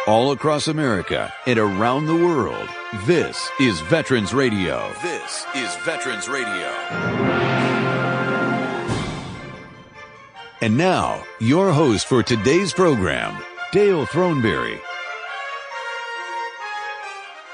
All across America and around the world, this is Veterans Radio. This is Veterans Radio. And now, your host for today's program, Dale Throneberry.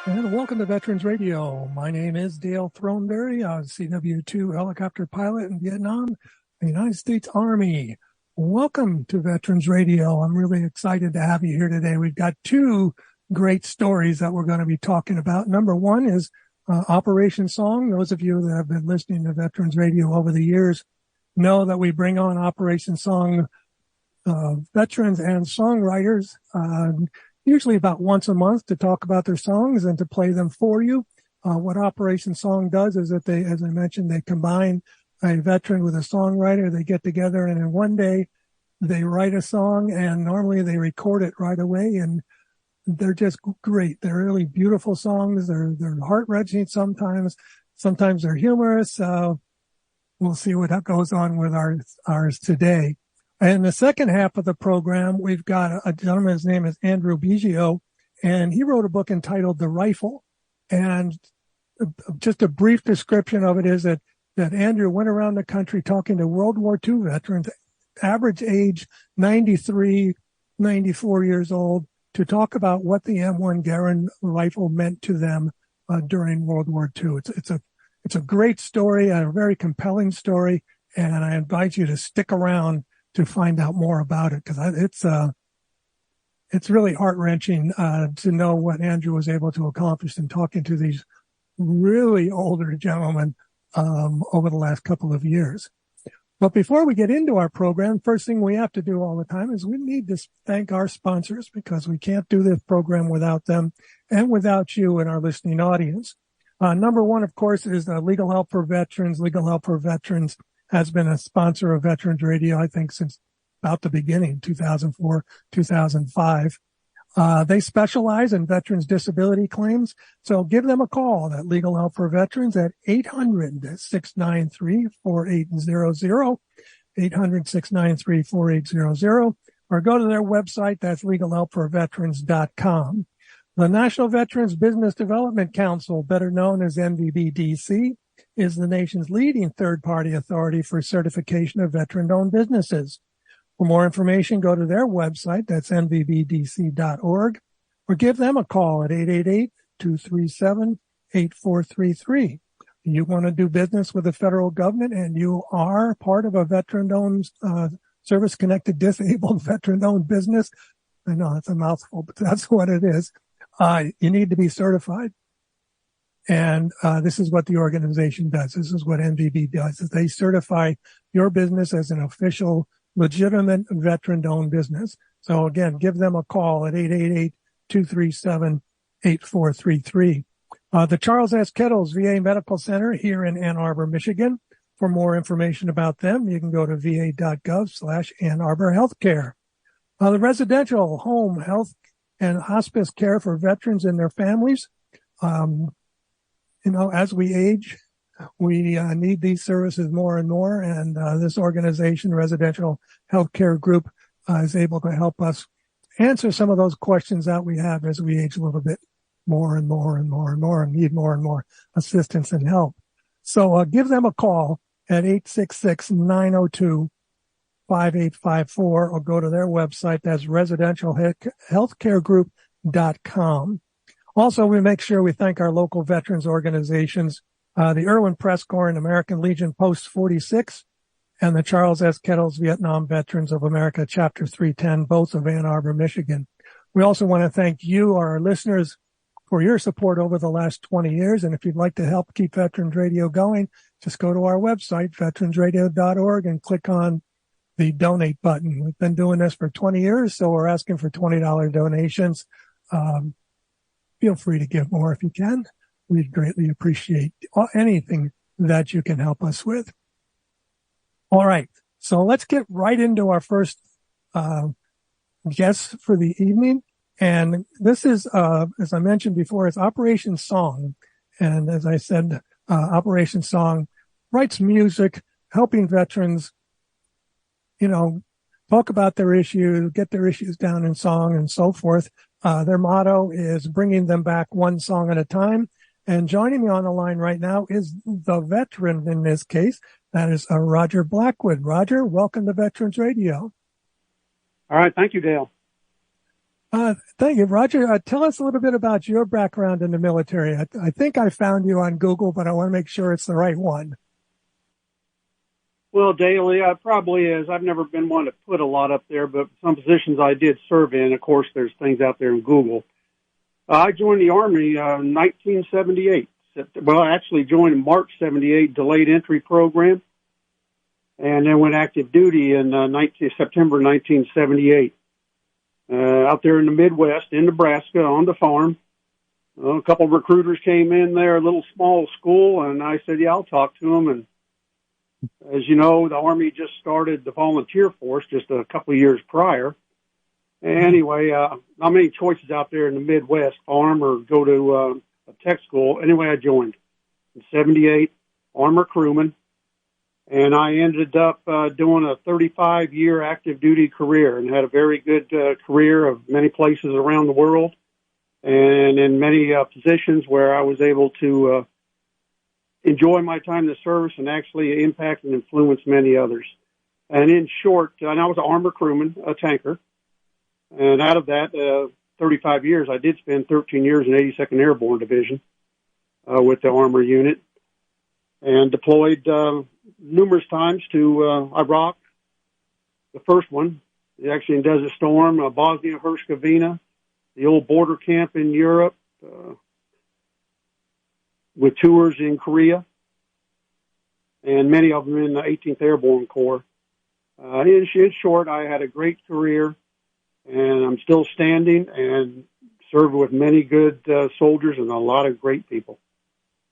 And welcome to Veterans Radio. My name is Dale Throneberry. I was a CW2 helicopter pilot in Vietnam, the United States Army. Welcome to Veterans Radio. I'm really excited to have you here today. We've got two great stories that we're going to be talking about. Number one is Operation Song. Those of you that have been listening to Veterans Radio over the years know that we bring on Operation Song veterans and songwriters, usually about once a month, to talk about their songs and to play them for you. What Operation Song does is that they, as I mentioned, they combine a veteran with a songwriter. They get together and in one day they write a song, and normally they record it right away, and they're just great. They're really beautiful songs. They're heart-wrenching sometimes. Sometimes they're humorous. We'll see what goes on with ours today. In the second half of the program, we've got a gentleman. His name is Andrew Biggio, and he wrote a book entitled The Rifle. And just a brief description of it is that Andrew went around the country talking to World War II veterans, average age 93, 94 years old, to talk about what the M1 Garand rifle meant to them during World War II. It's a great story, a very compelling story, and I invite you to stick around to find out more about it, because it's really heart-wrenching to know what Andrew was able to accomplish in talking to these really older gentlemen over the last couple of years. But before we get into our program, first thing we have to do all the time is we need to thank our sponsors, because we can't do this program without them and without you and our listening audience. Number one, of course, is Legal Help for Veterans. Legal Help for Veterans has been a sponsor of Veterans Radio, I think, since about the beginning, 2004, 2005. They specialize in veterans' disability claims, so give them a call at Legal Help for Veterans at 800-693-4800, 800-693-4800, or go to their website. That's legalhelpforveterans.com. The National Veterans Business Development Council, better known as NVBDC, is the nation's leading third-party authority for certification of veteran-owned businesses. For more information, go to their website, that's nvbdc.org, or give them a call at 888-237-8433. You want to do business with the federal government and you are part of a veteran-owned, service-connected, disabled, veteran-owned business. I know it's a mouthful, but that's what it is. You need to be certified. And this is what the organization does. This is what NVB does, is they certify your business as an official, legitimate veteran-owned business. So again, give them a call at 888-237-8433. The Charles S. Kettles VA Medical Center here in Ann Arbor, Michigan. For more information about them, you can go to va.gov/Ann Arbor Healthcare. The residential home health and hospice care for veterans and their families. As we age, we need these services more and more, and this organization, Residential Healthcare Group, is able to help us answer some of those questions that we have as we age a little bit more and more and more and more, and need more and more assistance and help. So give them a call at 866-902-5854, or go to their website. That's residentialhealthcaregroup.com. Also, we make sure we thank our local veterans organizations, the Irwin Press Corps and American Legion Post 46, and the Charles S. Kettles Vietnam Veterans of America Chapter 310, both of Ann Arbor, Michigan. We also want to thank you, our listeners, for your support over the last 20 years. And if you'd like to help keep Veterans Radio going, just go to our website, veteransradio.org, and click on the donate button. We've been doing this for 20 years, so we're asking for $20 donations. Feel free to give more if you can. We'd greatly appreciate anything that you can help us with. All right. So let's get right into our first guest for the evening. And this is, as I mentioned before, it's Operation Song. And as I said, Operation Song writes music, helping veterans, talk about their issues, get their issues down in song and so forth. Their motto is bringing them back one song at a time. And joining me on the line right now is the veteran in this case. That is Roger Blackwood. Roger, welcome to Veterans Radio. All right. Thank you, Dale. Thank you. Roger, tell us a little bit about your background in the military. I think I found you on Google, but I want to make sure it's the right one. Well, Dale, yeah, it probably is. I've never been one to put a lot up there, but some positions I did serve in. Of course, there's things out there in Google. I joined the Army in 1978. Well, I actually joined in March 78, delayed entry program, and then went active duty in September 1978. Out there in the Midwest, in Nebraska, on the farm. A couple of recruiters came in there, a little small school, and I said, yeah, I'll talk to them. And as you know, the Army just started the volunteer force just a couple of years prior. Anyway, not many choices out there in the Midwest, farm or go to a tech school. Anyway, I joined in 78, armor crewman, and I ended up doing a 35-year active duty career and had a very good career of many places around the world and in many positions where I was able to enjoy my time in the service and actually impact and influence many others. And in short, and I was an armor crewman, a tanker. And out of that 35 years, I did spend 13 years in 82nd Airborne Division with the armor unit and deployed numerous times to Iraq, the first one, actually in Desert Storm, Bosnia-Herzegovina, the old border camp in Europe, with tours in Korea, and many of them in the 18th Airborne Corps. In short, I had a great career, and I'm still standing and served with many good soldiers and a lot of great people.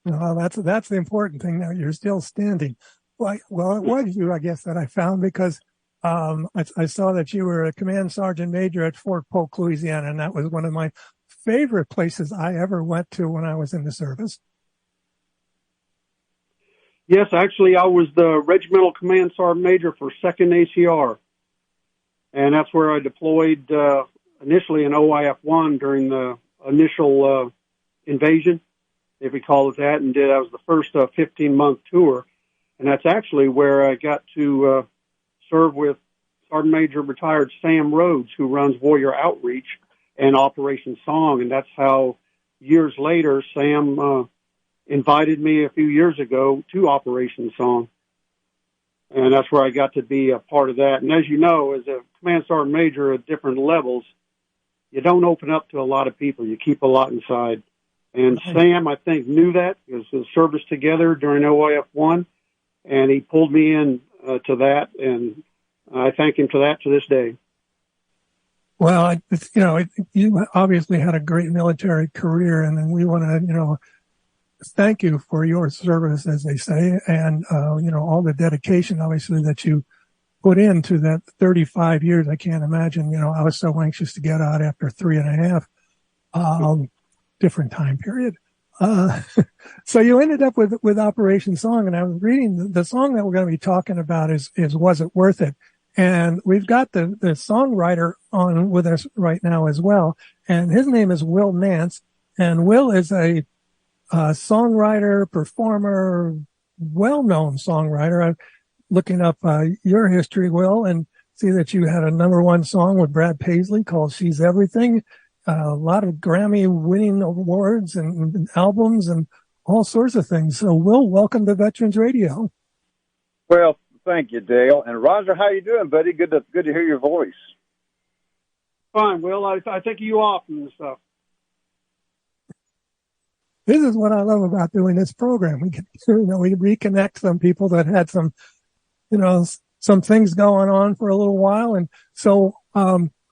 Well, that's the important thing. Now you're still standing. Well, it was you, I guess, that I found because I saw that you were a command sergeant major at Fort Polk, Louisiana, and that was one of my favorite places I ever went to when I was in the service. Yes, actually, I was the regimental command sergeant major for 2nd ACR, and that's where I deployed initially in OIF-1 during the initial invasion, if we call it that, and that was the first 15-month tour, and that's actually where I got to serve with Sergeant Major retired Sam Rhodes, who runs Warrior Outreach and Operation Song, and that's how years later Sam invited me a few years ago to Operation Song. And that's where I got to be a part of that. And as you know, as a command sergeant major at different levels, you don't open up to a lot of people. You keep a lot inside. And Sam, I think, knew that because we service together during OIF-1, and he pulled me in to that, and I thank him for that to this day. Well, you obviously had a great military career, and then we want to, thank you for your service, as they say, and, all the dedication, obviously, that you put into that 35 years. I can't imagine, I was so anxious to get out after 3.5, different time period. So you ended up with Operation Song, and I was reading the song that we're going to be talking about is Was It Worth It? And we've got the songwriter on with us right now as well. And his name is Wil Nance, and Wil is a songwriter, performer, well-known songwriter. I'm looking up your history, Wil, and see that you had a #1 song with Brad Paisley called She's Everything. A lot of Grammy-winning awards and albums and all sorts of things. So, Wil, welcome to Veterans Radio. Well, thank you, Dale. And Roger, how you doing, buddy? Good to hear your voice. Fine, Wil. I think you often and stuff. This is what I love about doing this program. We can, we reconnect some people that had some, some things going on for a little while. And so,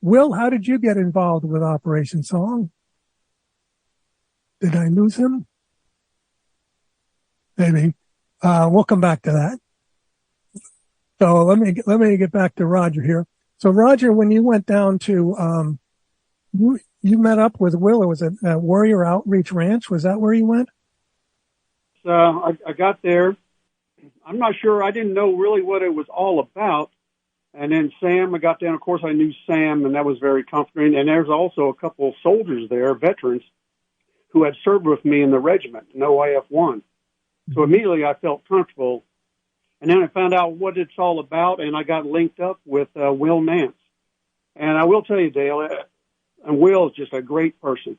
Wil, how did you get involved with Operation Song? Did I lose him? Maybe. We'll come back to that. So let me get back to Roger here. So Roger, when you went down to, you met up with Wil. It was at Warrior Outreach Ranch. Was that where you went? I got there. I'm not sure. I didn't know really what it was all about. And then Sam, I got down, of course, I knew Sam, and that was very comforting. And there's also a couple of soldiers there, veterans, who had served with me in the regiment, in OIF-1. So immediately I felt comfortable. And then I found out what it's all about, and I got linked up with Wil Nance. And I will tell you, Dale, and Wil is just a great person.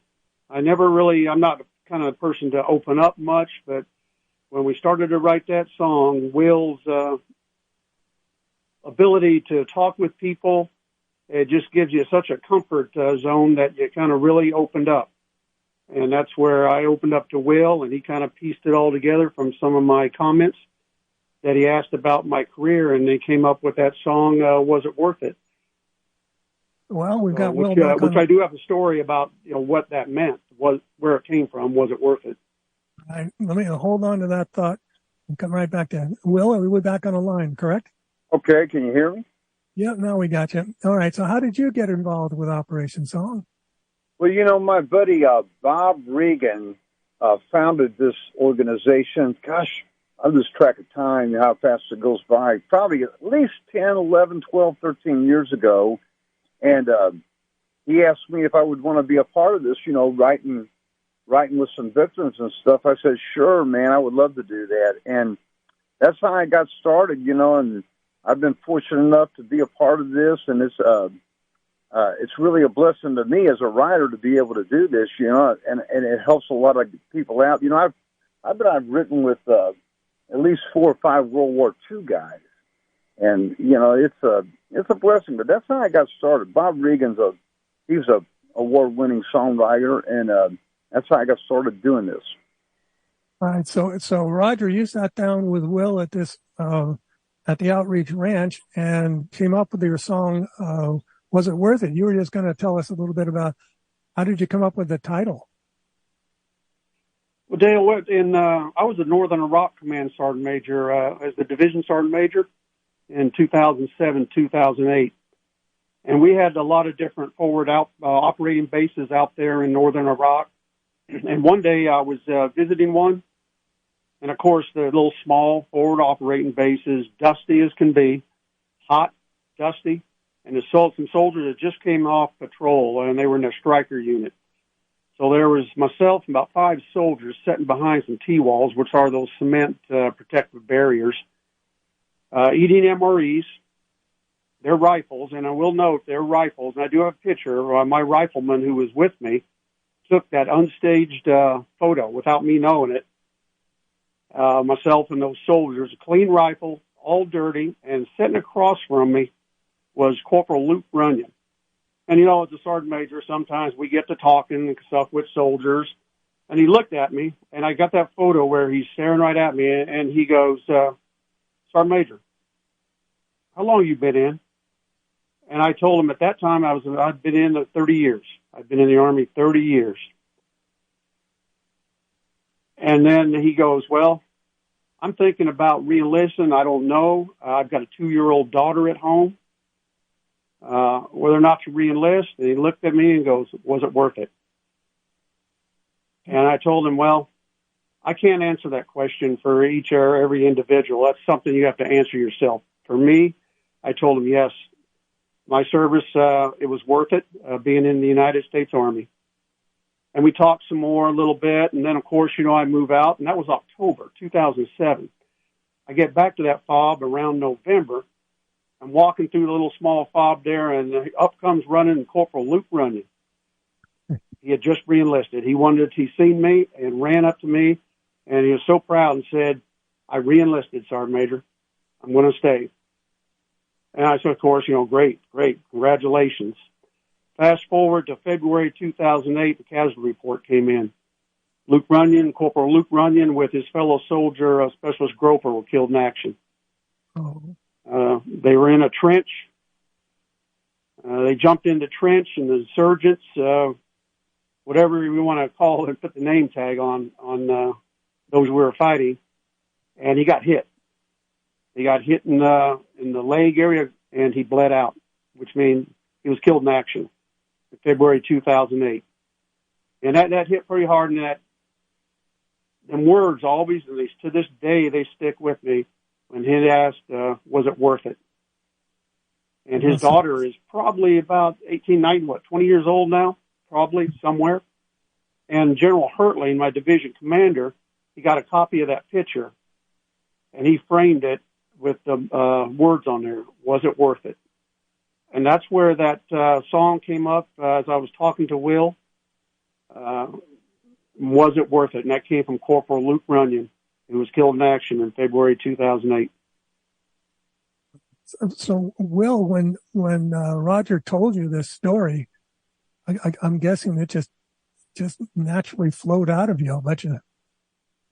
I'm not the kind of person to open up much, but when we started to write that song, Wil's ability to talk with people, it just gives you such a comfort zone that you kind of really opened up. And that's where I opened up to Wil, and he kind of pieced it all together from some of my comments that he asked about my career, and they came up with that song, Was It Worth It? Well, we've got Wil back which I do have a story about, what that meant, where it came from. Was it worth it? Let me hold on to that thought and come right back to Wil. Are we back on the line, correct? Okay, can you hear me? Yeah, now we got you. All right, so how did you get involved with Operation Song? Well, my buddy Bob Regan founded this organization. Gosh, I lose track of time, how fast it goes by. Probably at least 10, 11, 12, 13 years ago. And he asked me if I would want to be a part of this, writing with some veterans and stuff. I said, sure, man, I would love to do that. And that's how I got started, and I've been fortunate enough to be a part of this, and it's really a blessing to me as a writer to be able to do this, and it helps a lot of people out. I've written with at least 4 or 5 World War II guys, and it's a blessing. But that's how I got started. Bob Regan's he's a award-winning songwriter, and that's how I got started doing this. All right, so Roger, you sat down with Wil at this at the Outreach Ranch and came up with your song, Was It Worth It? You were just going to tell us a little bit about how did you come up with the title? Well, Dale, I was a Northern Iraq Command Sergeant Major as the Division Sergeant Major in 2007, 2008. And we had a lot of different forward operating bases out there in Northern Iraq. And one day I was visiting one. And, of course, the little small forward operating bases, dusty as can be, hot, dusty. And some soldiers that just came off patrol, and they were in a striker unit. So there was myself and about 5 soldiers sitting behind some T-walls, which are those cement protective barriers, eating MREs. They're rifles, and I will note they're rifles. And I do have a picture. My rifleman who was with me took that unstaged photo without me knowing it. Myself and those soldiers, a clean rifle, all dirty, and sitting across from me was Corporal Luke Runyon. And, as a sergeant major, sometimes we get to talking and stuff with soldiers. And he looked at me, and I got that photo where he's staring right at me, and he goes, Sergeant Major, how long have you been in? And I told him at that time I'd been in 30 years. I've been in the Army 30 years. And then he goes, well, I'm thinking about re-enlisting. I don't know. I've got a 2-year-old daughter at home. Whether or not to re-enlist. And he looked at me and goes, was it worth it? And I told him, well, I can't answer that question for each or every individual. That's something you have to answer yourself. For me, I told him, yes, my service, it was worth it, being in the United States Army. And we talked some more a little bit. And then, of course, I move out. And that was October 2007. I get back to that fob around November. I'm walking through the little small fob there, and up comes running Corporal Luke Runyon. He had just re-enlisted. He seen me and ran up to me, and he was so proud and said, I re-enlisted, Sergeant Major. I'm going to stay. And I said, of course, great, congratulations. Fast forward to February 2008, the casualty report came in. Corporal Luke Runyon with his fellow soldier, Specialist Groper, were killed in action. Oh. They were in a trench. They jumped in the trench, and the insurgents, whatever we want to call it, put the name tag on those we were fighting, and he got hit. He got hit in the leg area, and he bled out, which means he was killed in action in February 2008. And that hit pretty hard, and them words always, at least to this day, they stick with me when he asked, was it worth it? And his daughter is probably about 18, 19, 20 years old now, probably somewhere. And General Hertling, my division commander, he got a copy of that picture, and he framed it with the words on there, "Was it worth it?" And that's where that song came up as I was talking to Wil. Was it worth it? And that came from Corporal Luke Runyon, who was killed in action in February 2008. So, Wil, when Roger told you this story, I'm guessing it just naturally flowed out of you. I'll bet you.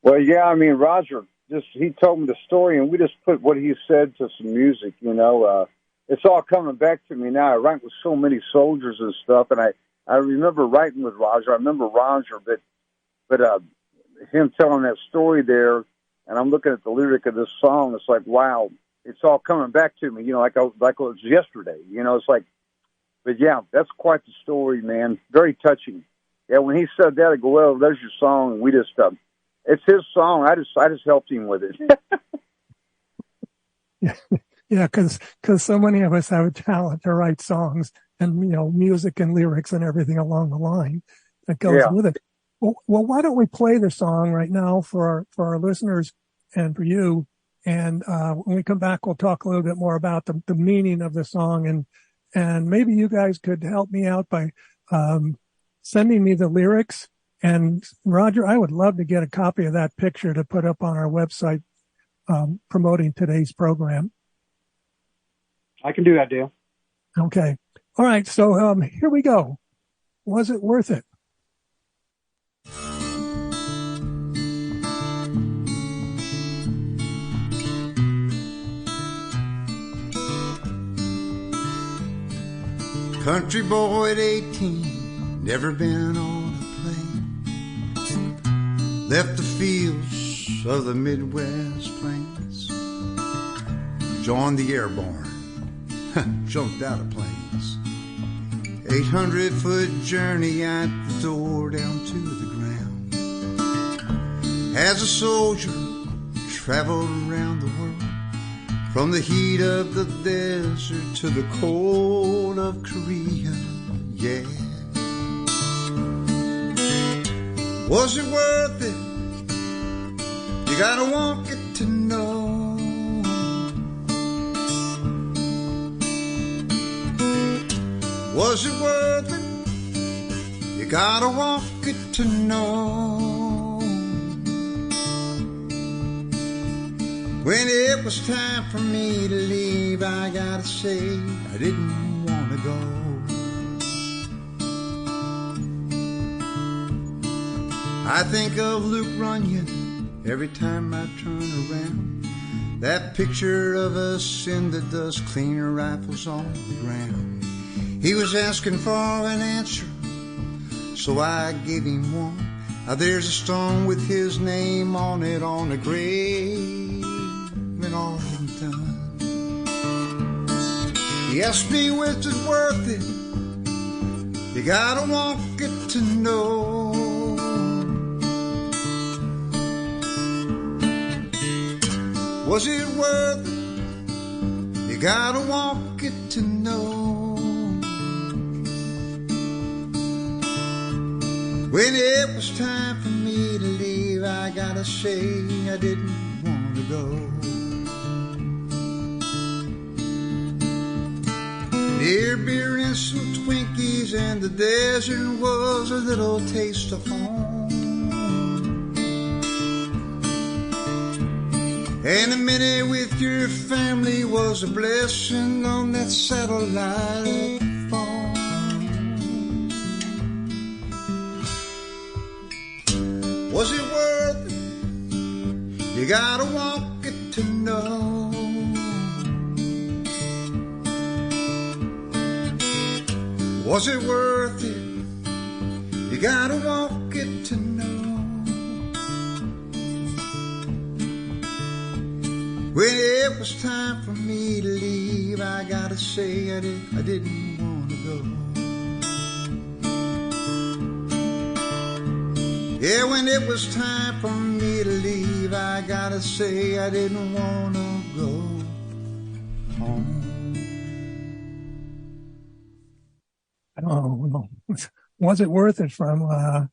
Well, yeah, I mean, Roger, he told me the story, and we just put what he said to some music, you know. It's all coming back to me now. I write with so many soldiers and stuff, and I remember writing with Roger. I remember Roger, but him telling that story there, and I'm looking at the lyric of this song, it's like, wow, it's all coming back to me, you know, like it was yesterday. You know, it's like, but yeah, that's quite the story, man. Very touching. Yeah, when he said that, I go, well, there's your song, and we just, it's his song. I just helped him with it. Yeah, because so many of us have a talent to write songs and, you know, music and lyrics and everything along the line that goes with it. Well, why don't we play the song right now for our listeners and for you? And when we come back, we'll talk a little bit more about the meaning of the song, and maybe you guys could help me out by sending me the lyrics. And Roger, I would love to get a copy of that picture to put up on our website promoting today's program. I can do that, Dale. Okay. All right. So here we go. Was it worth it? Country boy at 18, never been on a plane. Left the fields of the Midwest plains. Joined the airborne, jumped out of planes. 800-foot journey at the door down to the ground. As a soldier, traveled around the world. From the heat of the desert to the cold of Korea, yeah. Was it worth it? You gotta walk it to know. Was it worth it? You gotta walk it to know. When it was time for me to leave, I gotta say I didn't want to go. I think of Luke Runyon every time I turn around. That picture of us in the dust, cleaner rifles on the ground. He was asking for an answer, so I gave him one. Now there's a stone with his name on it on the grave. All done. He asked me, was it worth it? You gotta walk it to know. Was it worth it? You gotta walk it to know. When it was time for me to leave, I gotta say I didn't want to go. Near beer and some Twinkies, and the desert was a little taste of home. And a minute with your family was a blessing on that satellite phone. Was it worth it? You gotta walk it to know. Was it worth it? You gotta walk it to know. When it was time for me to leave, I gotta say I didn't want to go. Yeah, when it was time for me to leave, I gotta say I didn't want to go home. Oh, was it worth it from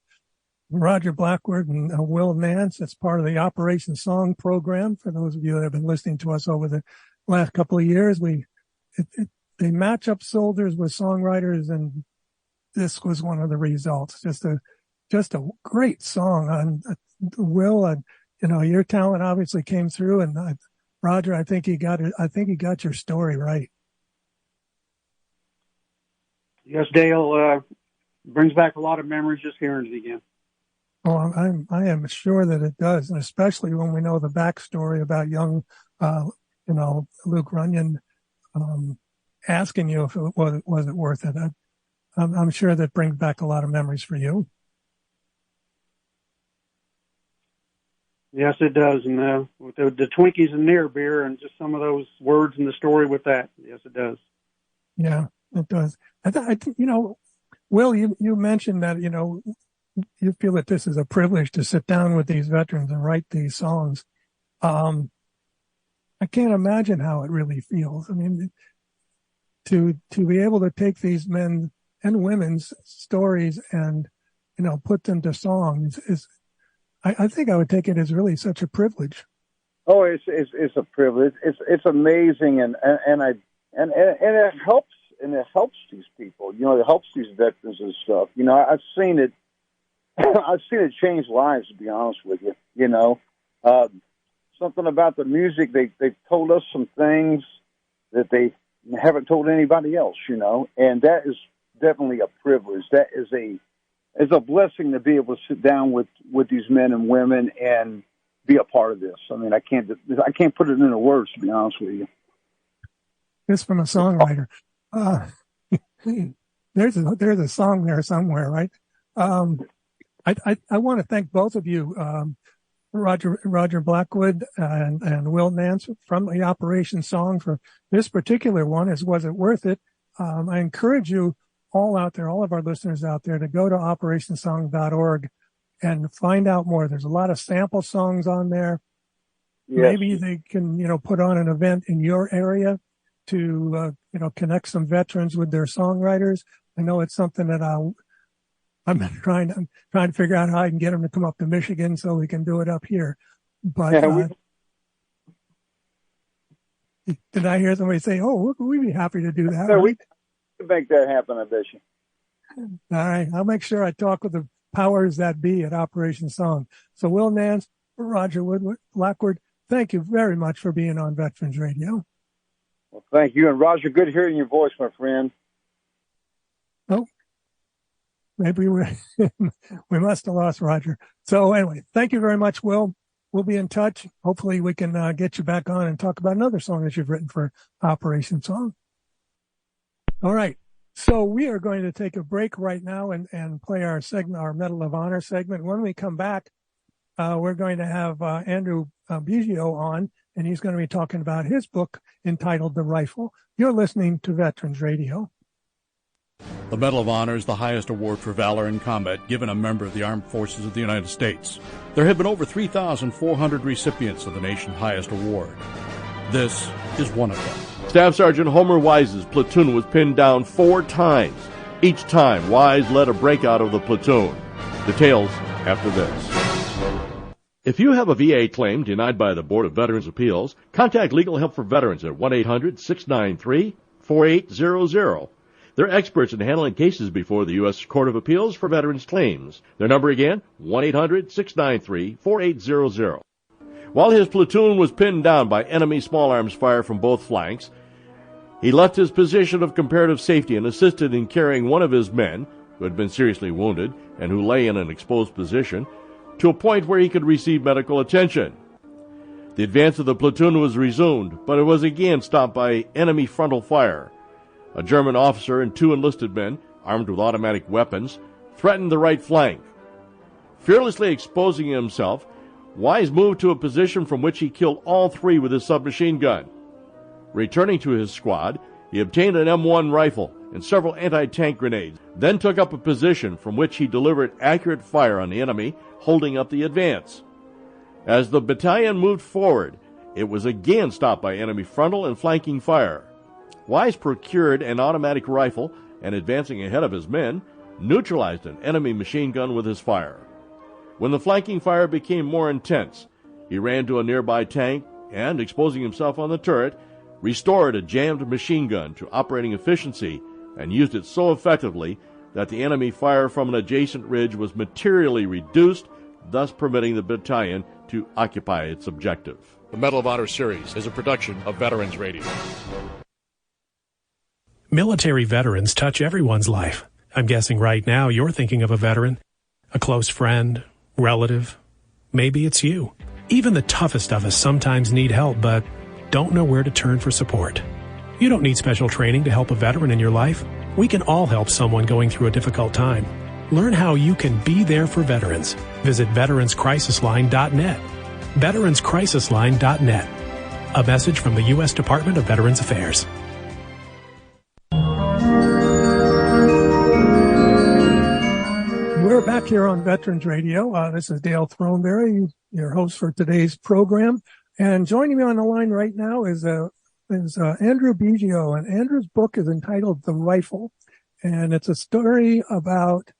Roger Blackwood and Wil Nance? It's part of the Operation Song program. For those of you that have been listening to us over the last couple of years, they match up soldiers with songwriters, and this was one of the results. Just a great song on Will, and your talent obviously came through. And Roger, I think he got it. I think he got your story right. Yes, Dale, brings back a lot of memories just hearing it again. Oh, I am sure that it does, and especially when we know the backstory about young, Luke Runyon, asking you if it was it worth it. I'm sure that brings back a lot of memories for you. Yes, it does, and with the Twinkies and near beer, and just some of those words in the story with that. Yes, it does. Yeah, it does. Will, you mentioned that you feel that this is a privilege to sit down with these veterans and write these songs. I can't imagine how it really feels. I mean, to be able to take these men and women's stories and, put them to songs is, I think I would take it as really such a privilege. Oh, it's a privilege. It's amazing. And it helps. And it helps these people, it helps these veterans and stuff. I've seen it change lives, to be honest with you. Something about the music, they've told us some things that they haven't told anybody else, and that is definitely a privilege. That is a blessing to be able to sit down with these men and women and be a part of this. I mean, I can't put it into words, to be honest with you. This from a songwriter. There's a song there somewhere, right? I want to thank both of you, Roger Blackwood and Wil Nance from the Operation Song for this particular one. Was it worth it? I encourage you all out there, all of our listeners out there, to go to operationsong.org and find out more. There's a lot of sample songs on there. Yes. Maybe they can, put on an event in your area to, connect some veterans with their songwriters. I know it's something that I'm trying to figure out how I can get them to come up to Michigan so we can do it up here. But did I hear somebody say, "Oh, we'd be happy to do that"? Yeah, we can make that happen, I bet you. All right, I'll make sure I talk with the powers that be at Operation Song. So, Wil Nance, Roger Blackwood, thank you very much for being on Veterans Radio. Well, thank you. And Roger, good hearing your voice, my friend. Oh, maybe we must have lost Roger. So anyway, thank you very much, Will. We'll be in touch. Hopefully we can get you back on and talk about another song that you've written for Operation Song. All right. So we are going to take a break right now and play our Medal of Honor segment. When we come back, we're going to have Andrew Biggio on, and he's going to be talking about his book entitled The Rifle. You're listening to Veterans Radio. The Medal of Honor is the highest award for valor in combat given a member of the Armed Forces of the United States. There have been over 3,400 recipients of the nation's highest award. This is one of them. Staff Sergeant Homer Wise's platoon was pinned down 4 times. Each time, Wise led a breakout of the platoon. Details after this. If you have a VA claim denied by the Board of Veterans' Appeals, contact Legal Help for Veterans at 1-800-693-4800. They're experts in handling cases before the U.S. Court of Appeals for Veterans Claims. Their number again, 1-800-693-4800. While his platoon was pinned down by enemy small arms fire from both flanks, he left his position of comparative safety and assisted in carrying one of his men, who had been seriously wounded and who lay in an exposed position, to a point where he could receive medical attention. The advance of the platoon was resumed, but it was again stopped by enemy frontal fire. A German officer and 2 enlisted men, armed with automatic weapons, threatened the right flank. Fearlessly exposing himself, Wise moved to a position from which he killed all 3 with his submachine gun. Returning to his squad, he obtained an M1 rifle and several anti-tank grenades, then took up a position from which he delivered accurate fire on the enemy, holding up the advance. As the battalion moved forward, it was again stopped by enemy frontal and flanking fire. Wise procured an automatic rifle and advancing ahead of his men, neutralized an enemy machine gun with his fire. When the flanking fire became more intense, he ran to a nearby tank and, exposing himself on the turret, restored a jammed machine gun to operating efficiency and used it so effectively that the enemy fire from an adjacent ridge was materially reduced, thus permitting the battalion to occupy its objective. The Medal of Honor series is a production of Veterans Radio. Military veterans touch everyone's life. I'm guessing right now you're thinking of a veteran, a close friend, relative. Maybe it's you. Even the toughest of us sometimes need help, but don't know where to turn for support. You don't need special training to help a veteran in your life. We can all help someone going through a difficult time. Learn how you can be there for veterans. Visit veteranscrisisline.net. veteranscrisisline.net. A message from the U.S. Department of Veterans Affairs. We're back here on Veterans Radio. This is Dale Throneberry, your host for today's program. And joining me on the line right now is Andrew Biggio. And Andrew's book is entitled The Rifle. And it's a story about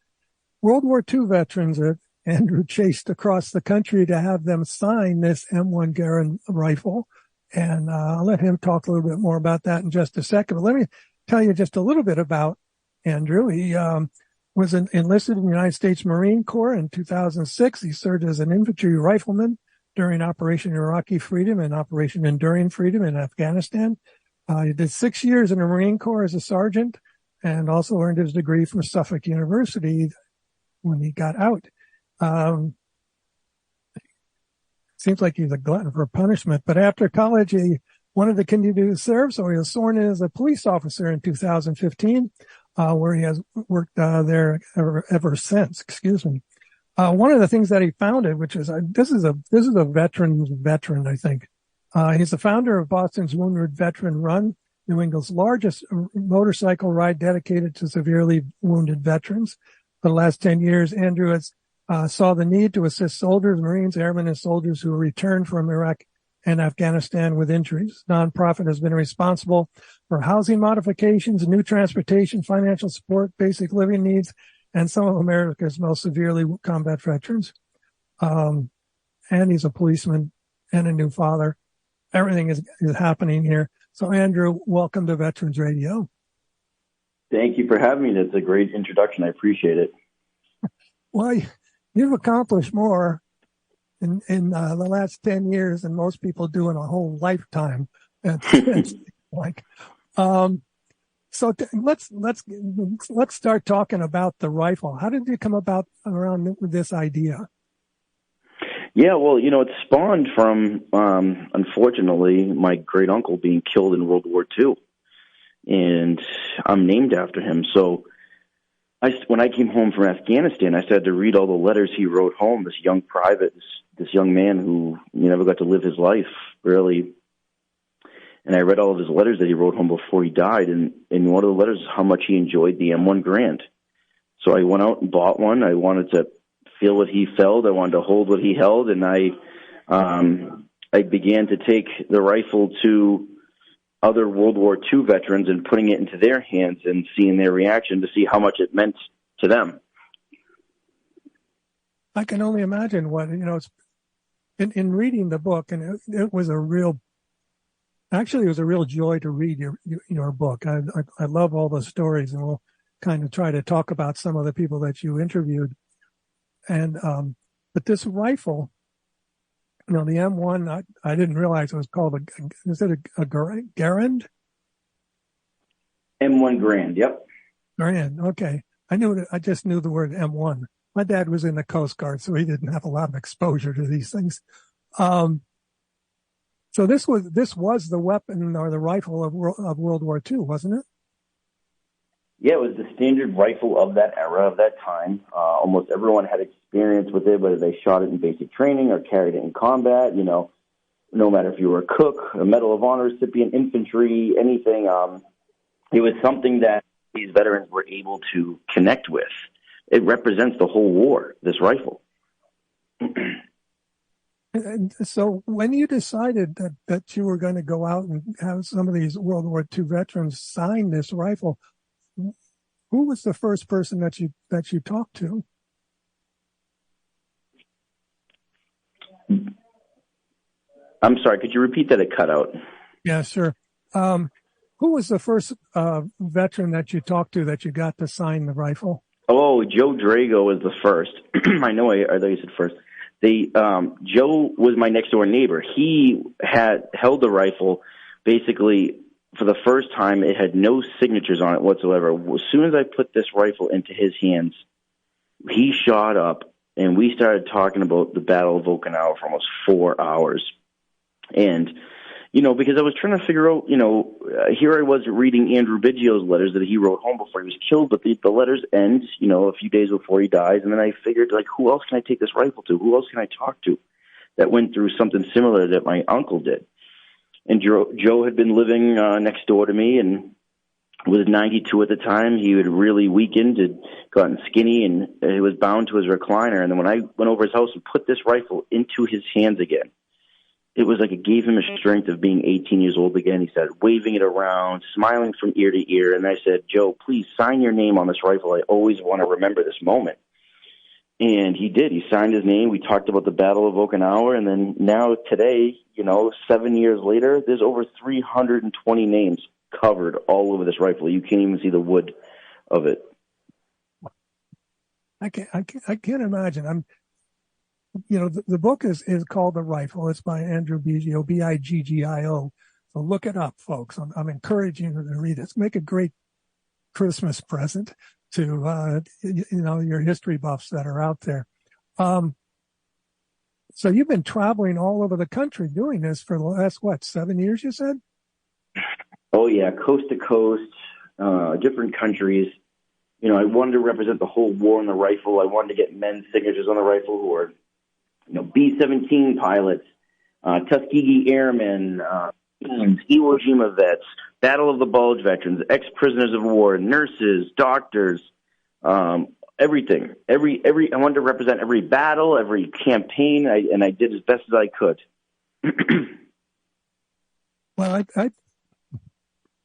World War II veterans that Andrew chased across the country to have them sign this M1 Garand rifle. And I'll let him talk a little bit more about that in just a second. But let me tell you just a little bit about Andrew. He was enlisted in the United States Marine Corps in 2006. He served as an infantry rifleman during Operation Iraqi Freedom and Operation Enduring Freedom in Afghanistan. He did 6 years in the Marine Corps as a sergeant and also earned his degree from Suffolk University when he got out. Seems like he's a glutton for punishment, but after college, he wanted to continue to serve, so he was sworn in as a police officer in 2015. Where he has worked there ever since. Excuse me. One of the things that he founded, which is this is a veteran, I think. He's the founder of Boston's Wounded Veteran Run, New England's largest motorcycle ride dedicated to severely wounded veterans. For the last 10 years, Andrew has saw the need to assist soldiers, Marines, airmen, and soldiers who returned from Iraq and Afghanistan with injuries. Nonprofit has been responsible for housing modifications, new transportation, financial support, basic living needs, and some of America's most severely combat veterans. And he's a policeman and a new father. Everything is happening here. So, Andrew, welcome to Veterans Radio. Thank you for having me. That's a great introduction. I appreciate it. Well, you've accomplished more in the last 10 years than most people do in a whole lifetime. It's like, so let's start talking about the rifle. How did you come about around with this idea? Yeah, well, it spawned from, unfortunately, my great uncle being killed in World War II, and I'm named after him. So when I came home from Afghanistan, I started to read all the letters he wrote home, this young private, this young man who never got to live his life, really. And I read all of his letters that he wrote home before he died, and in one of the letters is how much he enjoyed the M1 Garand. So I went out and bought one. I wanted to feel what he felt. I wanted to hold what he held, and I began to take the rifle to other World War II veterans and putting it into their hands and seeing their reaction to see how much it meant to them. I can only imagine what, it's in reading the book, and it was a real joy to read your book. I love all the stories, and we'll kind of try to talk about some of the people that you interviewed. And, but this rifle, the M1, I didn't realize it was called is it a Garand? M1 Garand, yep. Garand, okay. I just knew the word M1. My dad was in the Coast Guard, so he didn't have a lot of exposure to these things. So this was the weapon or the rifle of World War II, wasn't it? Yeah, it was the standard rifle of that era, of that time. Almost everyone had experience with it, whether they shot it in basic training or carried it in combat. No matter if you were a cook, a Medal of Honor recipient, infantry, anything. It was something that these veterans were able to connect with. It represents the whole war, this rifle. And so when you decided that you were going to go out and have some of these World War II veterans sign this rifle, who was the first person that you talked to? I'm sorry, could you repeat that? It cut out. Yeah, sure. Who was the first veteran that you talked to that you got to sign the rifle? Oh, Joe Drago was the first. I know I thought you said first. Joe was my next door neighbor. He had held the rifle basically for the first time. It had no signatures on it whatsoever. As soon as I put this rifle into his hands, he shot up, and we started talking about the Battle of Okinawa for almost 4 hours. And, because I was trying to figure out, here I was reading Andrew Biggio's letters that he wrote home before he was killed, but the letters end, a few days before he dies. And then I figured, who else can I take this rifle to? Who else can I talk to that went through something similar that my uncle did? And Joe had been living next door to me and was 92 at the time. He had really weakened, had gotten skinny, and he was bound to his recliner. And then when I went over his house and put this rifle into his hands again, it was like it gave him a strength of being 18 years old again. He started waving it around, smiling from ear to ear. And I said, Joe, please sign your name on this rifle. I always want to remember this moment. And he did. He signed his name. We talked about the Battle of Okinawa. And then now today, 7 years later, there's over 320 names covered all over this rifle. You can't even see the wood of it. I can't imagine. The book is called The Rifle. It's by Andrew Biggio, Biggio. So look it up, folks. I'm encouraging you to read it. Make a great Christmas present to, your history buffs that are out there. So you've been traveling all over the country doing this for the last, 7 years, you said? Oh, yeah, coast to coast, different countries. I wanted to represent the whole war on the rifle. I wanted to get men's signatures on the rifle who are B-17 pilots, Tuskegee Airmen, Iwo Jima vets, Battle of the Bulge veterans, ex-prisoners of war, nurses, doctors, everything. I wanted to represent every battle, every campaign, and I did as best as I could. Well,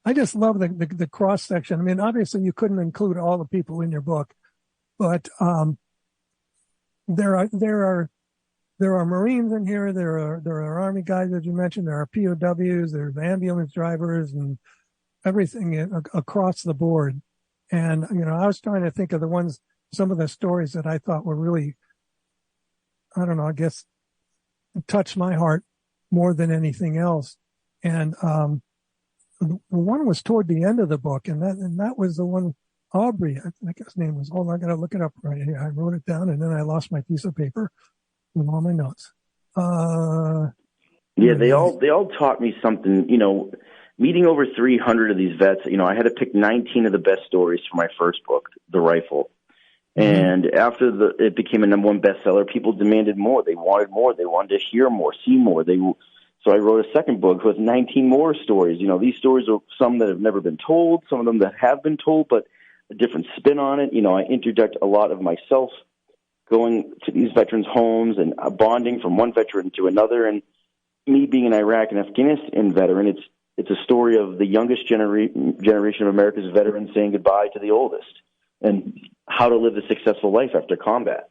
I just love the cross section. I mean, obviously you couldn't include all the people in your book, but there are Marines in here. There are Army guys, as you mentioned. There are POWs. There's ambulance drivers and everything across the board. And I was trying to think of some of the stories that I thought were really, I don't know, I guess, touched my heart more than anything else. And one was toward the end of the book, and that was the one. Aubrey, I think his name was. Hold on, I gotta look it up right here. I wrote it down, and then I lost my piece of paper with all my notes. Yeah, they all taught me something. Meeting over 300 of these vets, I had to pick 19 of the best stories for my first book, The Rifle. Mm-hmm. And after it became a #1 bestseller, people demanded more. They wanted more. They wanted to hear more, see more. So I wrote a second book with 19 more stories. These stories are some that have never been told, some of them that have been told, but a different spin on it. I interject a lot of myself going to these veterans' homes and bonding from one veteran to another. And me being an Iraq and Afghanistan veteran, it's a story of the youngest generation of America's veterans saying goodbye to the oldest and how to live a successful life after combat.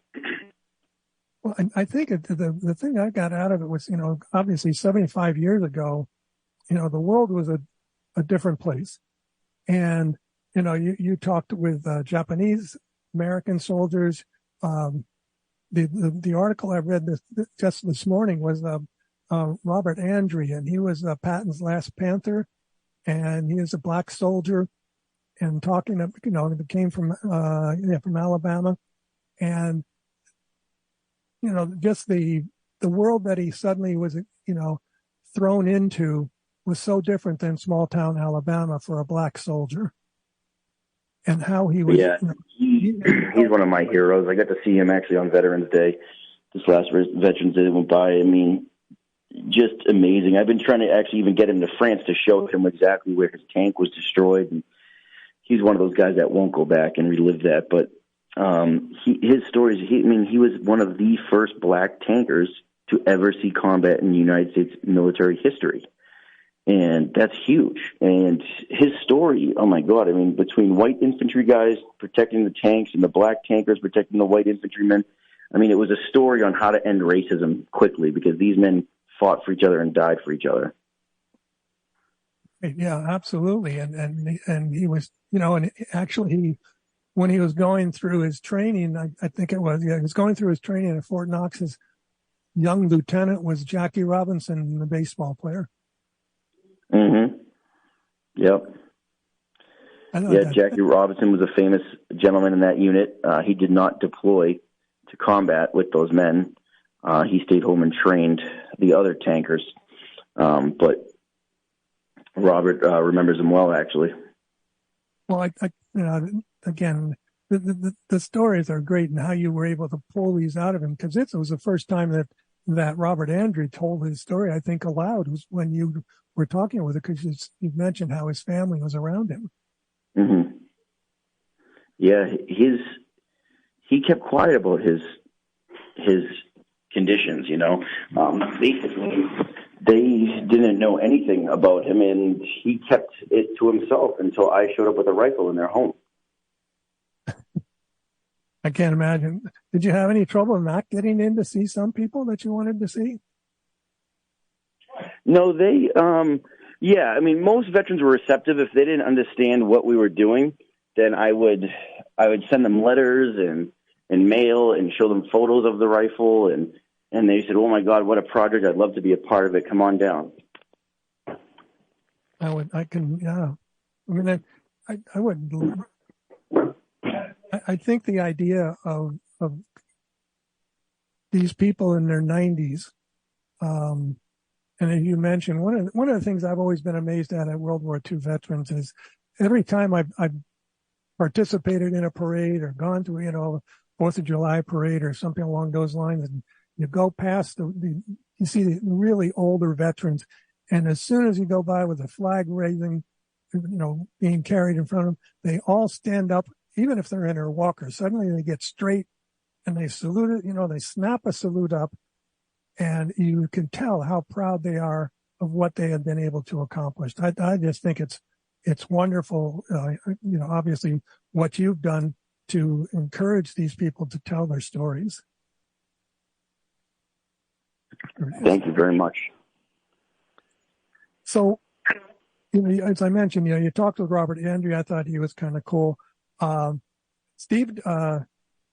Well, I think the thing I got out of it was, obviously 75 years ago, the world was a different place. And, you talked with Japanese American soldiers. The article I read just this morning was Robert Andree, and he was Patton's last Panther, and he is a black soldier, and talking, came from Alabama, and just the world that he suddenly was thrown into was so different than small town Alabama for a black soldier, and how he was. Yeah, he's one of my heroes. I got to see him actually on Veterans Day. This last Veterans Day that went by. I mean, just amazing. I've been trying to actually even get him to France to show him exactly where his tank was destroyed. And he's one of those guys that won't go back and relive that. But his stories, he was one of the first black tankers to ever see combat in United States military history. And that's huge. And his story, oh my God, I mean, between white infantry guys protecting the tanks and the black tankers protecting the white infantrymen, I mean, it was a story on how to end racism quickly because these men fought for each other and died for each other. Yeah, absolutely. And he was, and actually when he was going through his training, I think it was, he was going through his training at Fort Knox. His young lieutenant was Jackie Robinson, the baseball player. Mm-hmm. Yep. Yeah, Jackie Robinson was a famous gentleman in that unit. He did not deploy to combat with those men. He stayed home and trained the other tankers. But Robert remembers him well, actually. Well, again, the stories are great and how you were able to pull these out of him, because it was the first time that Robert Andrew told his story, I think, aloud, was when you were talking with him, because you mentioned how his family was around him. Mm-hmm. Yeah, he kept quiet about his conditions, basically they didn't know anything about him, and he kept it to himself until I showed up with a rifle in their home. I can't imagine. Did you have any trouble not getting in to see some people that you wanted to see? No, yeah, I mean, most veterans were receptive. If they didn't understand what we were doing, then I would send them letters and mail and show them photos of the rifle, and they said, "Oh my God, what a project! I'd love to be a part of it. Come on down." I would. I think the idea of these people in their 90s, and as you mentioned, one of the things I've always been amazed at World War II veterans is every time I've participated in a parade or gone to, 4th of July parade or something along those lines, and you go past you see the really older veterans, and as soon as you go by with the flag raising, being carried in front of them, they all stand up, even if they're in their walkers. Suddenly they get straight and they salute it, they snap a salute up, and you can tell how proud they are of what they have been able to accomplish. I just think it's wonderful, obviously what you've done to encourage these people to tell their stories. Thank you very much. So, as I mentioned, you talked with Robert Andrew. I thought he was kind of cool. Steve, and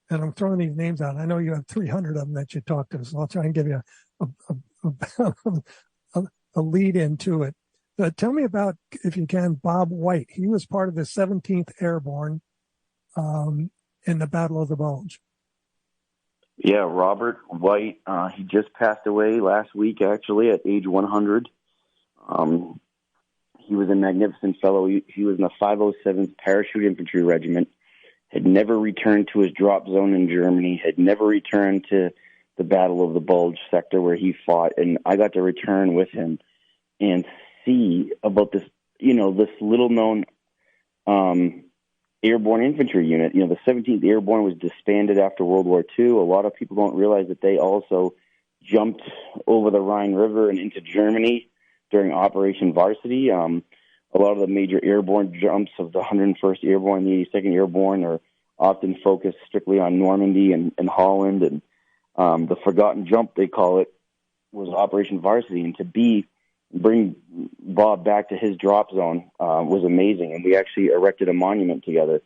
I'm throwing these names out. I know you have 300 of them that you talked to, so I'll try and give you a lead into it. Tell me about, if you can, Bob White. He was part of the 17th Airborne in the Battle of the Bulge. Yeah, Robert White, he just passed away last week, actually, at age 100. He was a magnificent fellow. He was in the 507th Parachute Infantry Regiment, had never returned to his drop zone in Germany, had never returned to the Battle of the Bulge sector where he fought, and I got to return with him and see about this, this little-known airborne infantry unit. The 17th Airborne was disbanded after World War II. A lot of people don't realize that they also jumped over the Rhine River and into Germany during Operation Varsity. A lot of the major airborne jumps of the 101st Airborne, the 82nd Airborne, are often focused strictly on Normandy and Holland. And the forgotten jump, they call it, was Operation Varsity. And to bring Bob back to his drop zone was amazing. And we actually erected a monument together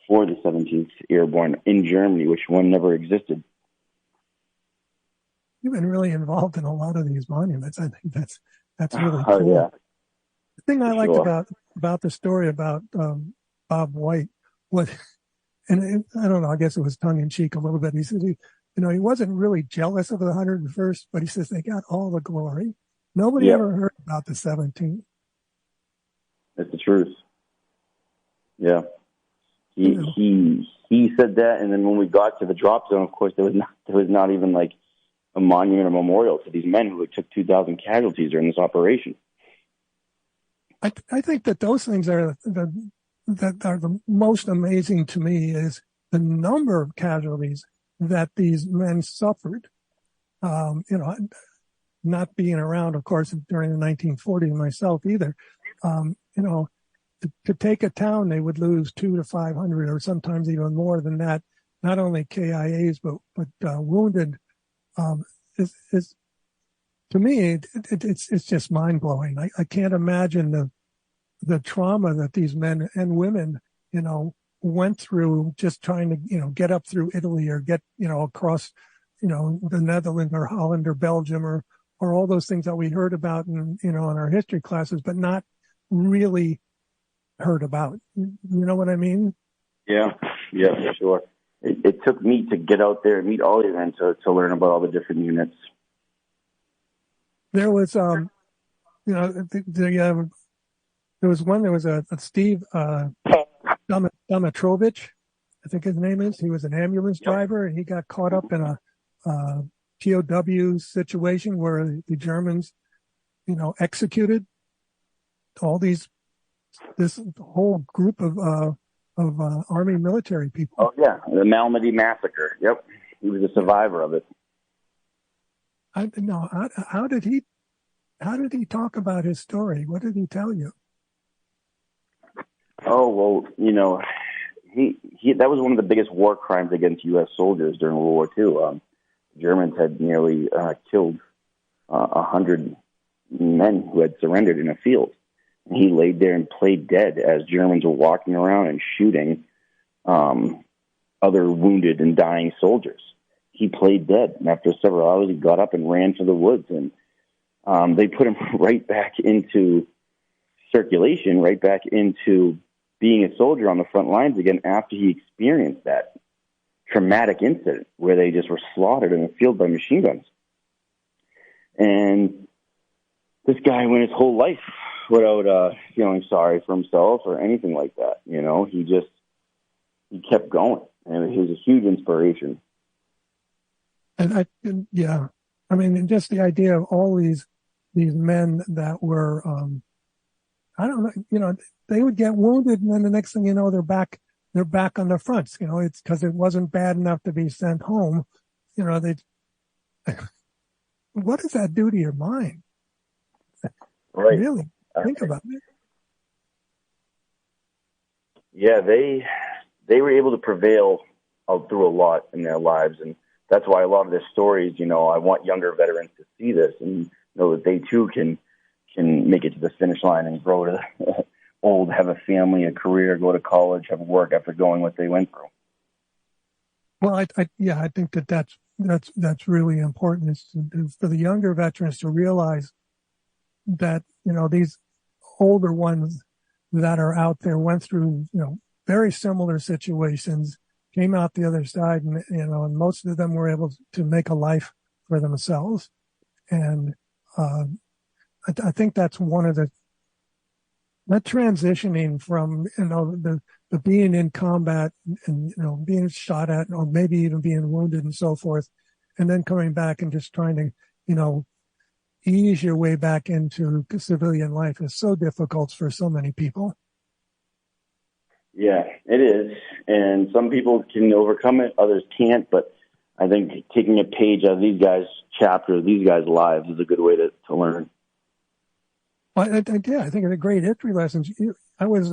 for the 17th Airborne in Germany, which one never existed. You've been really involved in a lot of these monuments. I think that's really cool. Yeah. The thing I liked about the story about Bob White was, and I don't know, I guess it was tongue in cheek a little bit. He said he wasn't really jealous of the 101st, but he says they got all the glory. Nobody ever heard about the 17th. That's the truth. Yeah. He said that, and then when we got to the drop zone, of course, there was not even like a monument or memorial to these men who took 2,000 casualties during this operation. I think that those things are the most amazing to me, is the number of casualties that these men suffered. not being around, of course, during the 1940s myself either, to take a town, they would lose 200 to 500 or sometimes even more than that. Not only KIAs, but wounded, is to me, it's just mind blowing. I can't imagine the trauma that these men and women, went through just trying to, get up through Italy or get, across, the Netherlands or Holland or Belgium or all those things that we heard about in our history classes, but not really heard about. You know what I mean? Yeah, for sure. It took me to get out there and meet all the men to learn about all the different units. There was, there was one. There was a Steve Domitrovich, I think his name is. He was an ambulance driver, and he got caught up in a POW situation where the Germans, executed this whole group of Army military people. Oh yeah, the Malmedy massacre. Yep, he was a survivor of it. How did he talk about his story? What did he tell you? Oh well, he that was one of the biggest war crimes against U.S. soldiers during World War II. Germans had nearly killed 100 men who had surrendered in a field. And he laid there and played dead as Germans were walking around and shooting other wounded and dying soldiers. He played dead, and after several hours, he got up and ran for the woods. And they put him right back into circulation, right back into being a soldier on the front lines again after he experienced that traumatic incident where they just were slaughtered in the field by machine guns. And this guy went his whole life without feeling sorry for himself or anything like that. He kept going, and he was a huge inspiration. And just the idea of all these men that were, they would get wounded, and then the next thing you know, they're back on the fronts. It's because it wasn't bad enough to be sent home. What does that do to your mind? Right. Really think about it. Yeah, they were able to prevail through a lot in their lives, and that's why a lot of their stories, I want younger veterans to see this and know that they too can make it to the finish line and grow to old, have a family, a career, go to college, have work after going what they went through. Well, I think that's really important is for the younger veterans to realize that, these older ones that are out there went through, very similar situations, came out the other side, and, and most of them were able to make a life for themselves. And, I think that's one of that transitioning from, the being in combat and, being shot at or maybe even being wounded and so forth, and then coming back and just trying to, ease your way back into civilian life is so difficult for so many people. Yeah, it is. And some people can overcome it, others can't. But I think taking a page out of these guys' chapters, these guys' lives is a good way to learn. Well, I think it's a great history lesson. I was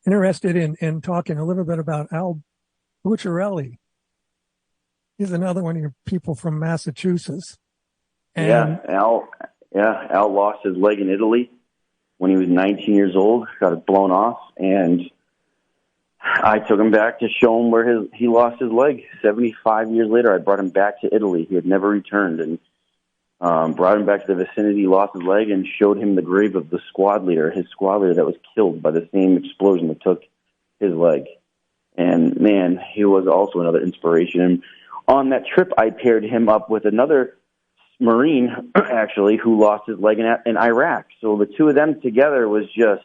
interested in talking a little bit about Al Bucciarelli. He's another one of your people from Massachusetts. And Al lost his leg in Italy when he was 19 years old, got it blown off, and I took him back to show him where he lost his leg. 75 years later, I brought him back to Italy. He had never returned, and brought him back to the vicinity, lost his leg, and showed him the grave of his squad leader that was killed by the same explosion that took his leg. And man, he was also another inspiration. And on that trip, I paired him up with another Marine, actually, who lost his leg in Iraq. So the two of them together was just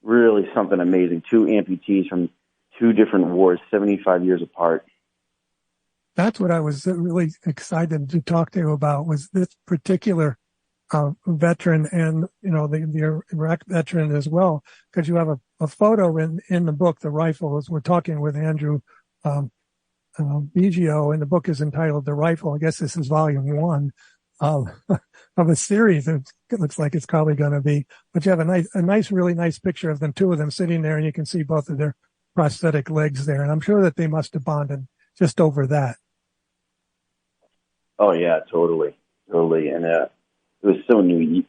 really something amazing. Two amputees from two different wars, 75 years apart. That's what I was really excited to talk to you about, was this particular veteran and, the Iraq veteran as well, because you have a photo in the book, The Rifle, as we're talking with Andrew Biggio, and the book is entitled The Rifle. I guess this is volume 1 of a series. It looks like it's probably going to be, but you have really nice picture of them, two of them sitting there, and you can see both of their prosthetic legs there. And I'm sure that they must have bonded just over that. Oh yeah, totally. And it was so unique.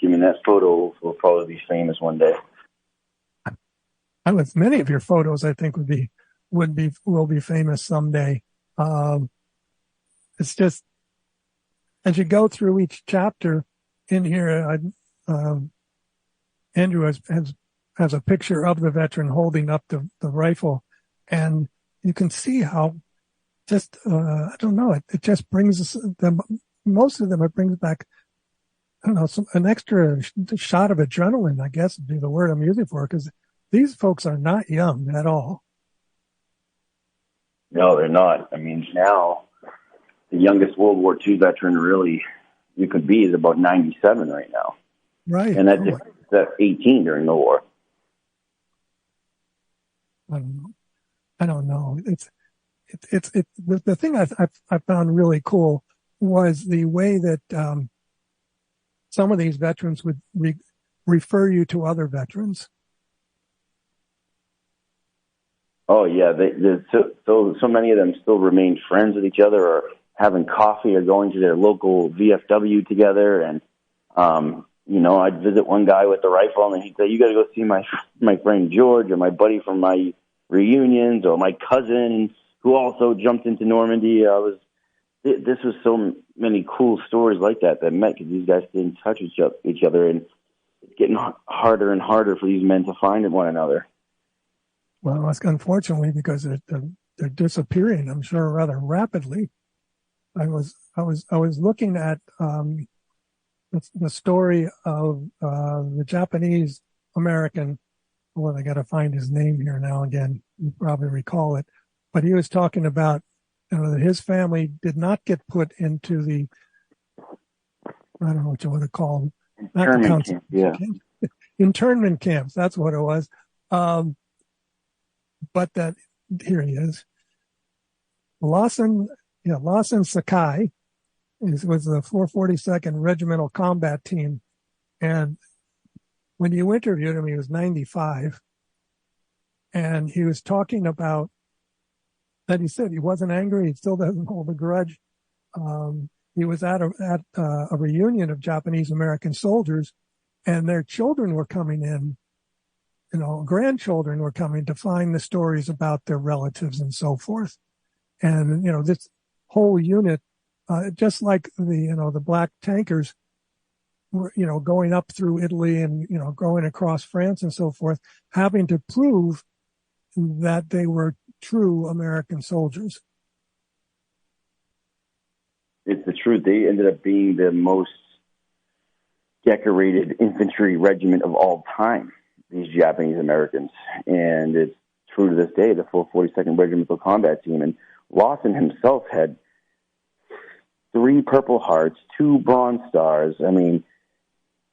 I mean, that photo will probably be famous one day. Many of your photos, I think, will be famous someday. It's just, as you go through each chapter in here, Andrew has a picture of the veteran holding up the rifle, and you can see how just, I don't know, it just brings them, most of them, it brings back, I don't know, an extra shot of adrenaline, I guess would be the word I'm using for it, because these folks are not young at all. No, they're not. I mean, now the youngest World War II veteran really you could be is about 97 right now. Right. And that's 18 during the war. I don't know. It's the thing I found really cool was the way that some of these veterans would refer you to other veterans. Oh yeah, so many of them still remain friends with each other, or having coffee, or going to their local VFW together. And I'd visit one guy with the rifle, and he'd say, "You got to go see my friend George, or my buddy from my reunions, or my cousin who also jumped into Normandy." This was so many cool stories like that met, because these guys stayed in touch with each other, and it's getting harder and harder for these men to find one another. Well, that's unfortunately because they're disappearing, I'm sure, rather rapidly. I was looking at the story of the Japanese American. Well, I got to find his name here now again. You probably recall it, but he was talking about that his family did not get put into the, I don't know what you want to call them, internment camp. Yeah, internment camps. That's what it was. But that, here he is. Lawson Sakai was the 442nd Regimental Combat Team. And when you interviewed him, he was 95. And he was talking about that. He said he wasn't angry. He still doesn't hold a grudge. He was at a reunion of Japanese American soldiers, and their children were coming in. Grandchildren were coming to find the stories about their relatives and so forth. And, this whole unit, just like the black tankers were, going up through Italy and, going across France and so forth, having to prove that they were true American soldiers. It's the truth. They ended up being the most decorated infantry regiment of all time, these Japanese Americans. And it's true to this day, the full 42nd Regimental Combat Team. And Lawson himself had 3 Purple Hearts, 2 Bronze Stars. I mean,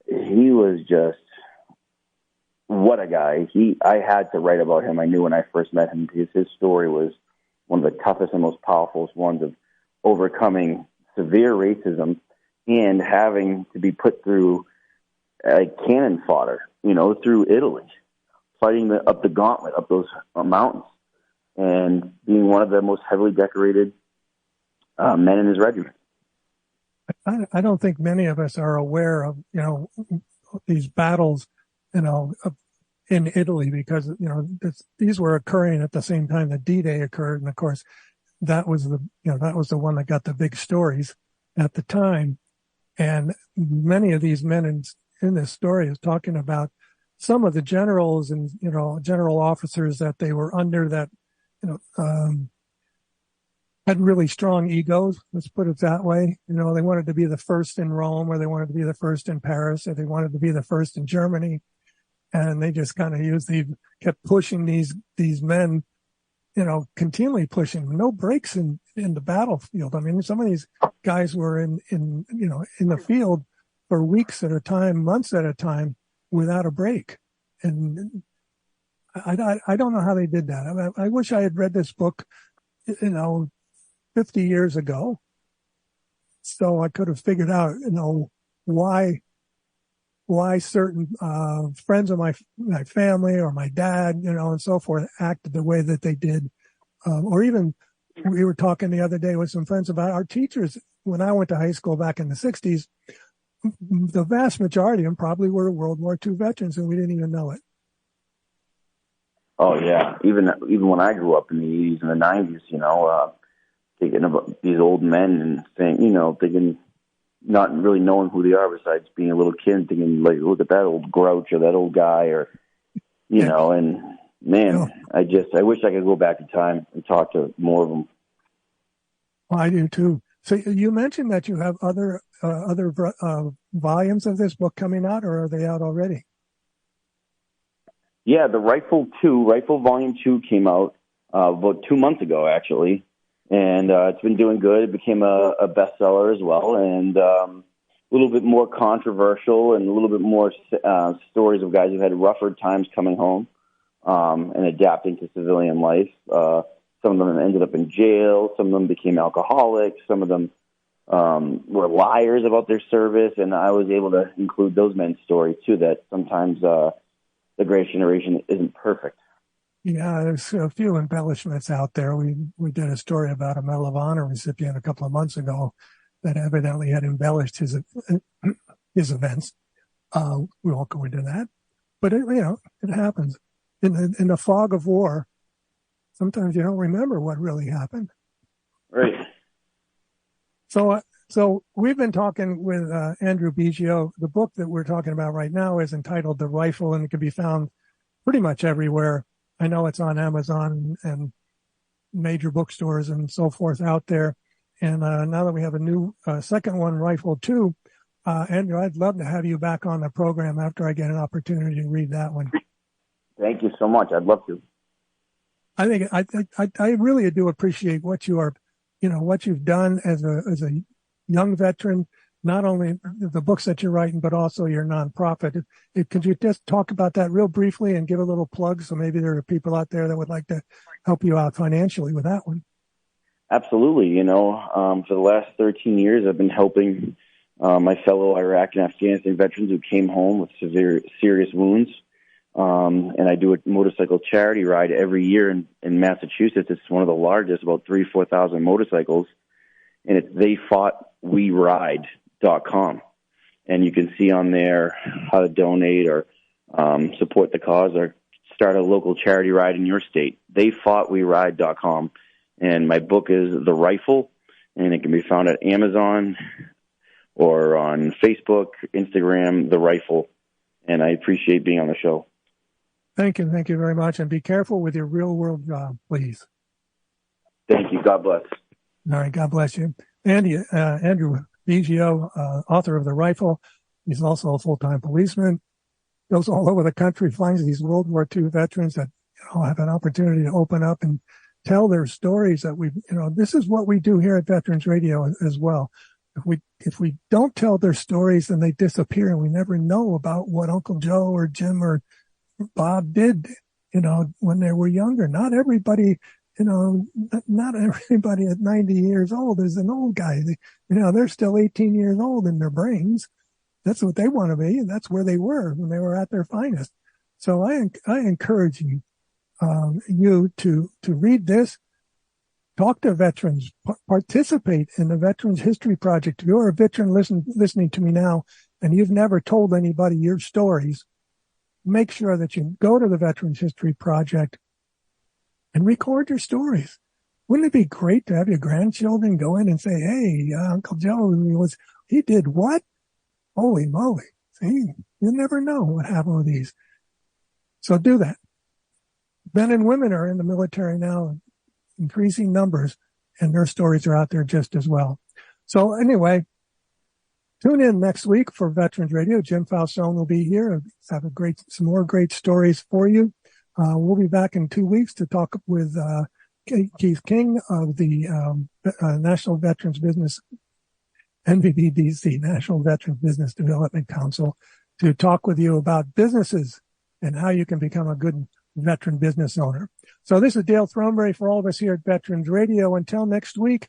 he was just, what a guy. I had to write about him. I knew when I first met him, because his story was one of the toughest and most powerful ones of overcoming severe racism and having to be put through cannon fodder, through Italy, fighting up the gauntlet, up those mountains, and being one of the most heavily decorated men in his regiment. I don't think many of us are aware of, these battles, in Italy, because, these were occurring at the same time that D-Day occurred. And of course, that was the one that got the big stories at the time. And many of these men in this story is talking about some of the generals and, general officers that they were under that, had really strong egos. Let's put it that way. They wanted to be the first in Rome, or they wanted to be the first in Paris, or they wanted to be the first in Germany. And they just kind of kept pushing these men, continually pushing, no breaks in the battlefield. I mean, some of these guys were in the field for weeks at a time, months at a time, without a break. And I don't know how they did that. I wish I had read this book 50 years ago. So I could have figured out, why certain friends of my family or my dad, and so forth acted the way that they did. Or even we were talking the other day with some friends about our teachers. When I went to high school back in the 60s, the vast majority of them probably were World War II veterans, and we didn't even know it. Oh, yeah. Even when I grew up in the 80s and the 90s, thinking about these old men and thinking, not really knowing who they are besides being a little kid, thinking, like, look at that old grouch or that old guy or, and man, I wish I could go back in time and talk to more of them. Well, I do too. So you mentioned that you have other volumes of this book coming out, or are they out already? Yeah, the Rifle Volume 2 came out about 2 months ago, actually, and it's been doing good. It became a bestseller as well, and a little bit more controversial and a little bit more stories of guys who've had rougher times coming home and adapting to civilian life. Some of them ended up in jail. Some of them became alcoholics. Some of them were liars about their service, and I was able to include those men's stories too, that sometimes the greatest generation isn't perfect. Yeah, there's a few embellishments out there. We did a story about a Medal of Honor recipient a couple of months ago that evidently had embellished his events. We won't go into that, but it happens. In the fog of war, sometimes you don't remember what really happened. Right. So we've been talking with Andrew Biggio. The book that we're talking about right now is entitled The Rifle, and it can be found pretty much everywhere. I know it's on Amazon and major bookstores and so forth out there. And now that we have a new second one, Rifle 2, Andrew, I'd love to have you back on the program after I get an opportunity to read that one. Thank you so much. I'd love to. I think I really do appreciate what you are, what you've done as a young veteran, not only the books that you're writing, but also your nonprofit. Could you just talk about that real briefly and give a little plug? So maybe there are people out there that would like to help you out financially with that one. Absolutely. For the last 13 years, I've been helping my fellow Iraq and Afghanistan veterans who came home with serious wounds. And I do a motorcycle charity ride every year in Massachusetts. It's one of the largest, about 4,000 motorcycles. And it's theyfoughtweride.com. And you can see on there how to donate or support the cause or start a local charity ride in your state. Theyfoughtweride.com. And my book is The Rifle, and it can be found at Amazon or on Facebook, Instagram, The Rifle. And I appreciate being on the show. Thank you. Thank you very much. And be careful with your real world job, please. Thank you. God bless. All right. God bless you. Andrew Biggio, author of The Rifle. He's also a full-time policeman. Goes all over the country, finds these World War II veterans that have an opportunity to open up and tell their stories that this is what we do here at Veterans Radio as well. If we don't tell their stories, then they disappear and we never know about what Uncle Joe or Jim or Bob did, when they were younger. Not everybody, not everybody at 90 years old is an old guy. They're still 18 years old in their brains. That's what they want to be. And that's where they were when they were at their finest. So I encourage you, to read this, talk to veterans, participate in the Veterans History Project. If you're a veteran listening to me now and you've never told anybody your stories, make sure that you go to the Veterans History Project and record your stories. Wouldn't it be great to have your grandchildren go in and say, hey, Uncle Joe, he did what? Holy moly. See, you never know what happened with these. So do that. Men and women are in the military now, increasing numbers, and their stories are out there just as well. So anyway, tune in next week for Veterans Radio. Jim Falzone will be here. Have some more great stories for you. We'll be back in 2 weeks to talk with Keith King of the National Veterans Business, NVBDC, National Veterans Business Development Council, to talk with you about businesses and how you can become a good veteran business owner. So this is Dale Throneberry for all of us here at Veterans Radio. Until next week,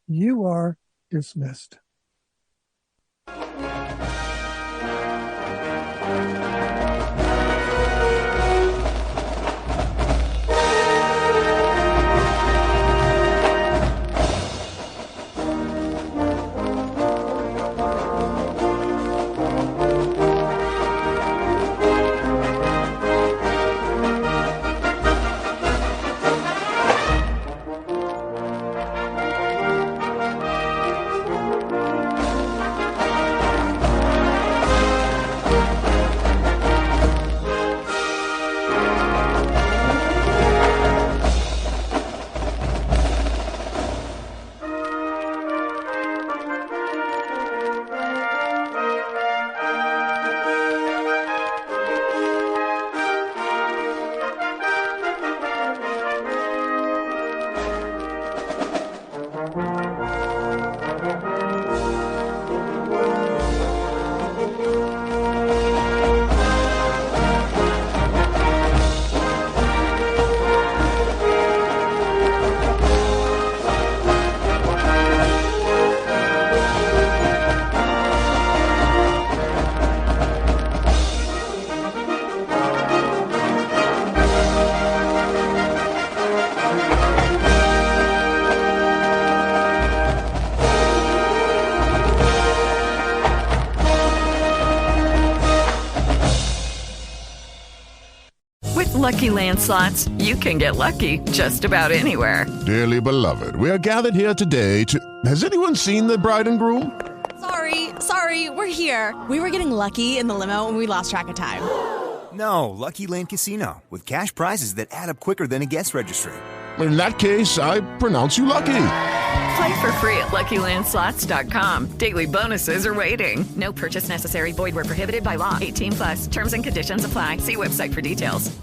you are dismissed. Lucky Land Slots, you can get lucky just about anywhere. Dearly beloved, we are gathered here today to... Has anyone seen the bride and groom? Sorry, we're here. We were getting lucky in the limo and we lost track of time. No, Lucky Land Casino, with cash prizes that add up quicker than a guest registry. In that case, I pronounce you lucky. Play for free at LuckyLandSlots.com. Daily bonuses are waiting. No purchase necessary. Void where prohibited by law. 18+. Terms and conditions apply. See website for details.